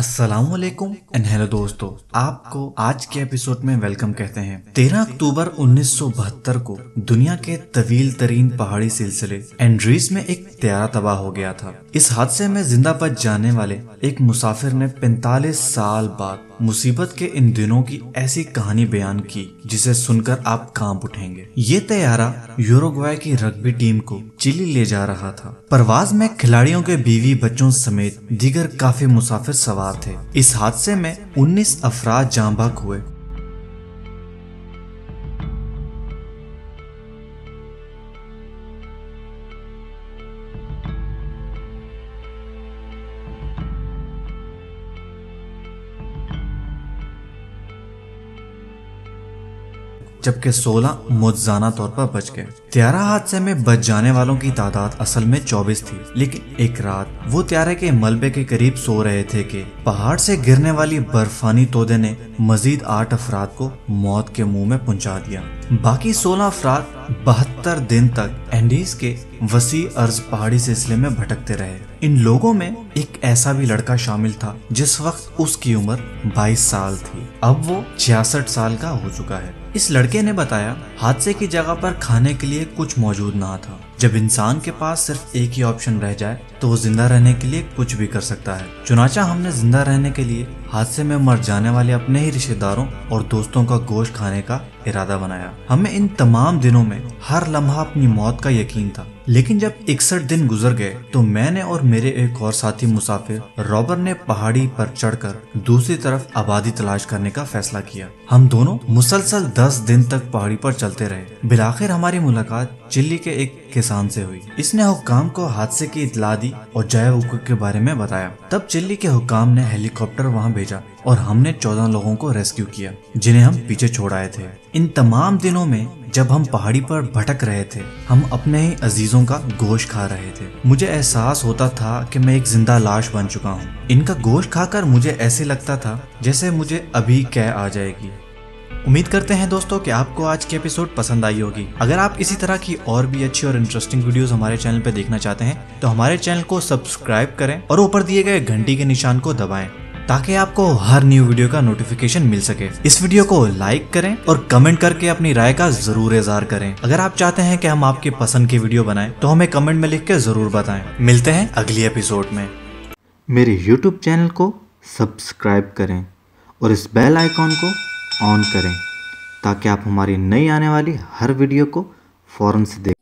अस्सलामुअलैकुम and hello दोस्तों, आपको आज के एपिसोड में वेलकम कहते हैं। 13 अक्टूबर 1972 को दुनिया के तवील तरीन पहाड़ी सिलसिले एंड्रीज में एक त्यारा तबाह हो गया था। इस हादसे में जिंदा बच जाने वाले एक मुसाफिर ने 45 साल बाद मुसीबत के इन दिनों की ऐसी कहानी बयान की जिसे सुनकर आप कांप उठेंगे। ये तैयारा यूरुग्वे की रग्बी टीम को चिली ले जा रहा था। परवाज में खिलाड़ियों के बीवी बच्चों समेत दीगर काफी मुसाफिर सवार थे। इस हादसे में 19 अफराद जाँ बहक हुए। जबकि 16 मुआवजाना तौर पर बच गए। त्यारा हादसे में बच जाने वालों की तादाद असल में 24 थी, लेकिन एक रात वो त्यारे के मलबे के करीब सो रहे थे कि पहाड़ से गिरने वाली बर्फानी तोदे ने मजीद 8 अफराद को मौत के मुंह में पहुंचा दिया। बाकी 16 अफराद 72 दिन तक एंडीज के वसी अर्ज पहाड़ी सिलसिले में भटकते रहे। इन लोगों में एक ऐसा भी लड़का शामिल था जिस वक्त उसकी उम्र 22 साल थी। अब वो 66 साल का हो चुका है। इस लड़के ने बताया, हादसे की जगह पर खाने के लिए कुछ मौजूद ना था। जब इंसान के पास सिर्फ एक ही ऑप्शन रह जाए तो वो जिंदा रहने के लिए कुछ भी कर सकता है। चुनाचा हमने जिंदा रहने के लिए हादसे में मर जाने वाले अपने ही रिश्तेदारों और दोस्तों का गोश्त खाने का इरादा बनाया। हमें इन तमाम दिनों में हर लम्हा अपनी मौत का यकीन था, लेकिन जब 61 दिन गुजर गए तो मैंने और मेरे एक और साथी मुसाफिर रॉबर ने पहाड़ी पर चढ़कर दूसरी तरफ आबादी तलाश करने का फैसला किया। हम दोनों मुसलसल 10 दिन तक पहाड़ी पर चलते रहे। बिलाखिर हमारी मुलाकात चिली के एक किसान से हुई। इसने हुक्काम को हादसे की इत्तला दी और जैव हुकूक के बारे में बताया। तब चिली के हुक्काम ने हेलीकॉप्टर वहां भेजा और हमने 14 लोगों को रेस्क्यू किया जिन्हें हम पीछे छोड़ आए थे। इन तमाम दिनों में जब हम पहाड़ी पर भटक रहे थे, हम अपने ही अजीजों का गोश्त खा रहे थे। मुझे एहसास होता था कि मैं एक जिंदा लाश बन चुका हूँ। इनका गोश्त खाकर मुझे ऐसे लगता था जैसे मुझे अभी कैद आ जाएगी। उम्मीद करते हैं दोस्तों कि आपको आज की एपिसोड पसंद आई होगी। अगर आप इसी तरह की और भी अच्छी और इंटरेस्टिंग वीडियोस हमारे चैनल पे देखना चाहते हैं तो हमारे चैनल को सब्सक्राइब करें और ऊपर दिए गए घंटी के निशान को दबाएं ताकि आपको हर न्यू वीडियो का नोटिफिकेशन मिल सके। इस वीडियो को लाइक करें और कमेंट करके अपनी राय का जरूर इज़हार करें। अगर आप चाहते हैं कि हम आपके पसंद की वीडियो बनाएं तो हमें कमेंट में लिख के जरूर बताएं। मिलते हैं अगली एपिसोड में। मेरे यूट्यूब चैनल को सब्सक्राइब करें और इस बेल आइकॉन को ऑन करें ताकि आप हमारी नई आने वाली हर वीडियो को फौरन से देखें।